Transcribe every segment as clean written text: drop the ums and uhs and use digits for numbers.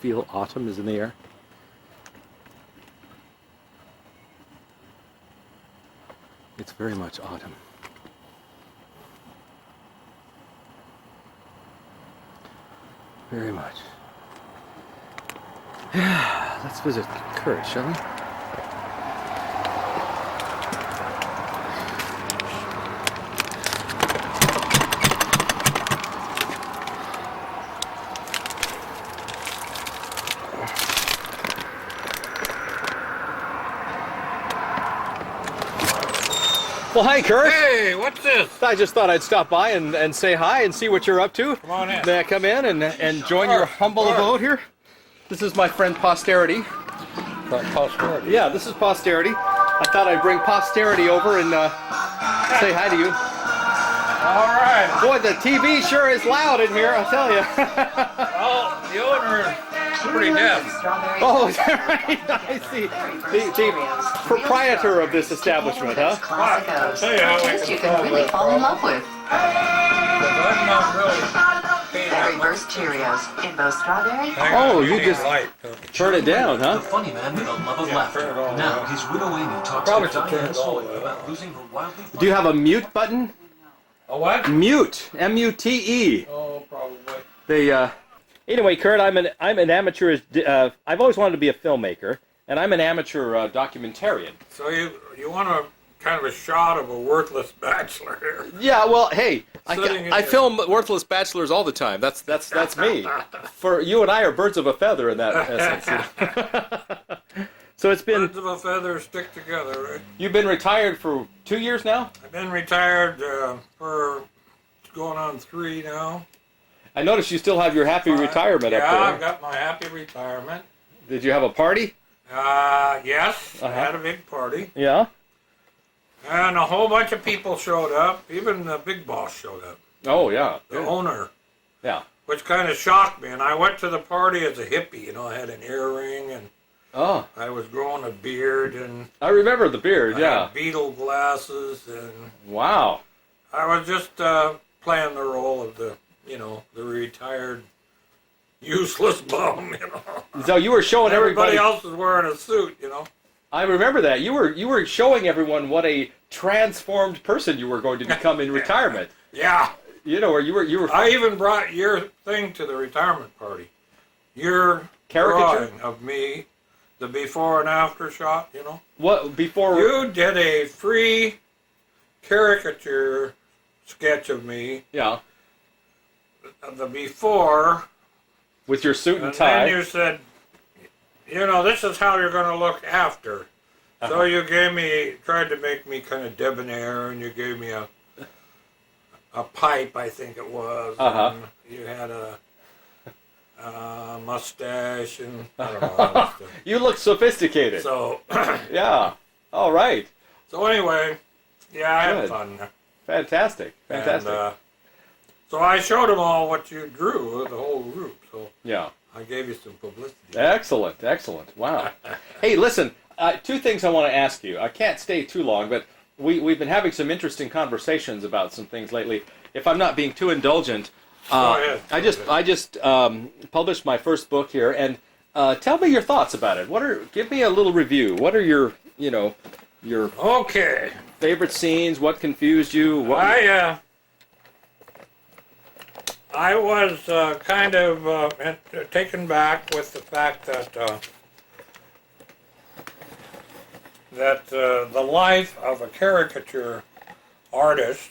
feel autumn is in the air? It's very much autumn. Very much. Let's visit Curt, shall we? Well, hi, Curt. Hey, what's this? I just thought I'd stop by and say hi and see what you're up to. Come on in. May I come in and join your humble abode here? This is my friend Posterity. Posterity. Yeah, this is Posterity. I thought I'd bring Posterity over and say hi to you. All right. Boy, the TV sure is loud in here, I'll tell you. Well, the owner is pretty deaf. Oh, is that right? I see. The proprietor of this establishment, huh? I'll tell you how we You can can really fall in love with. I'm not really paying that Berry much Burst Cheerios in both strawberry. Oh, you just light. turn it down, The huh? funny man with a love of Yeah, laughter. turn it all Now down. his widow Amy talks Probably to should turn Diane it all Sawyer down. about losing her wildly fun. Do you have a mute button? A what? Mute. M-U-T-E. Oh, probably. Anyway, Curt, I'm an amateur. I've always wanted to be a filmmaker, and I'm an amateur documentarian. So you want a kind of a shot of a worthless bachelor here. Yeah, well, hey, Sitting in I your- film worthless bachelors all the time. That's me. For you and I are birds of a feather in that essence. So it's been. Birds of a feather stick together, right? You've been retired for 2 years now. I've been retired for going on 3 now. I noticed you still have your happy retirement yeah, up there. I've got my happy retirement. Did you have a party? Yes, I Uh-huh. had a big party. Yeah. And a whole bunch of people showed up. Even the big boss showed up, Oh yeah. the owner, Yeah. which kind of shocked me. And I went to the party as a hippie. You know, I had an earring and Oh, I was growing a beard and I remember the beard. I Yeah. had Beatle glasses. And Wow. I was just playing the role of the retired useless bum. You know, So you were showing everybody everybody. else was wearing a suit. You know. I remember that you were showing everyone what a transformed person you were going to become in retirement. Yeah. You know, where you were. I even brought your thing to the retirement party. Your Caricature? drawing of me, the before and after shot, you know. What before? You did a free caricature sketch of me, Yeah. the before, With your suit and and tie. then you said, this is how you're going to look after. So you tried to make me kind of debonair, and you gave me a pipe, I think it was. Uh-huh. And you had a mustache, and I don't know. Other stuff. You look sophisticated. So, Yeah. All right. so anyway, yeah, I had Good. fun. Fantastic. Fantastic. And, so I showed them all what you drew, the whole group. So Yeah. I gave you some publicity. Excellent. Excellent. Wow. Hey, listen. 2 things I want to ask you. I can't stay too long, but we've been having some interesting conversations about some things lately. If I'm not being too indulgent, Go ahead. I just published my first book here, and tell me your thoughts about it. Give me a little review. What are your Okay. favorite scenes? What confused you? What, I was kind of taken back with the fact that the life of a caricature artist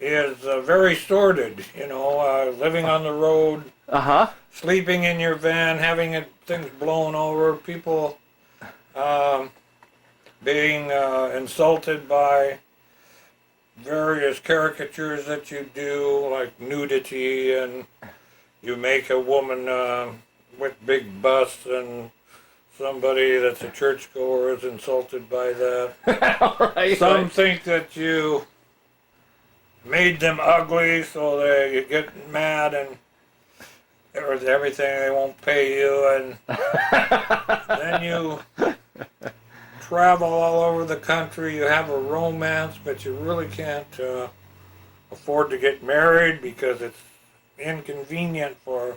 is very sordid. Living on the road, sleeping in your van, having things blown over, people being insulted by various caricatures that you do, like nudity, and you make a woman with big busts, and somebody that's a churchgoer is insulted by that. right, Some right. think that you made them ugly, so you get mad and everything, they won't pay you, and then you travel all over the country, you have a romance, but you really can't afford to get married because it's inconvenient for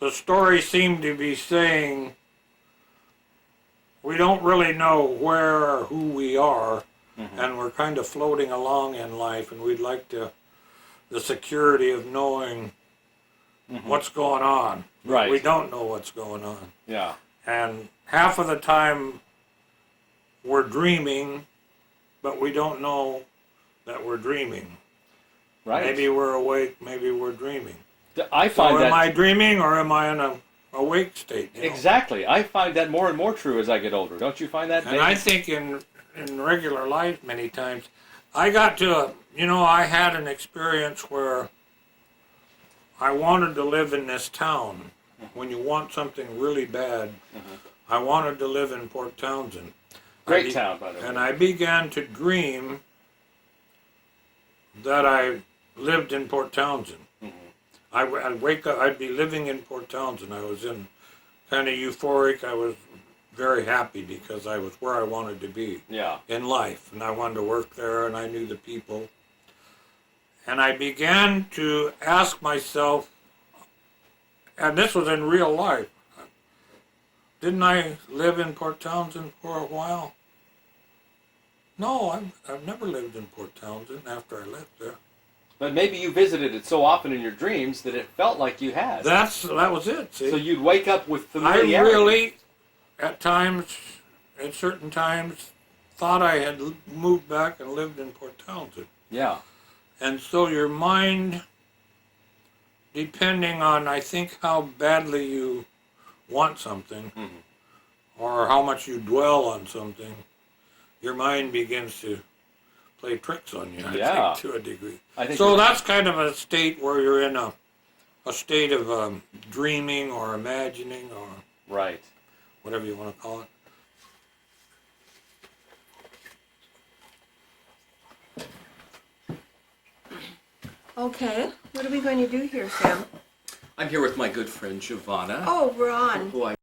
the story seemed to be saying we don't really know where or who we are, and we're kind of floating along in life, and we'd like the security of knowing what's going on. Right. We don't know what's going on. Yeah. And half of the time we're dreaming, but we don't know that we're dreaming. Right. Maybe we're awake, maybe we're dreaming. I find So that am I dreaming or am I in a awake state? You know? exactly. I find that more and more true as I get older. Don't you find that? And Dave? I think in regular life many times, I got to, I had an experience where I wanted to live in this town. When you want something really bad, I wanted to live in Port Townsend. Great town, by the way. And I began to dream that I lived in Port Townsend. I'd wake up, I'd be living in Port Townsend. I was in kind of euphoric. I was very happy because I was where I wanted to be in life. And I wanted to work there, and I knew the people. And I began to ask myself, and this was in real life, didn't I live in Port Townsend for a while? No, I've never lived in Port Townsend after I left there. But maybe you visited it so often in your dreams that it felt like you had. That was it, see? So you'd wake up with I familiarity. really, at certain times, thought I had moved back and lived in Port Townsend. Yeah. And so your mind, depending on, I think, how badly you want something, or how much you dwell on something, your mind begins to play tricks on you, I think, to a degree. So that's kind of a state where you're in a state of dreaming or imagining or whatever you want to call it. Okay, what are we going to do here, Sam? I'm here with my good friend Giovanna, Oh, we're on. who I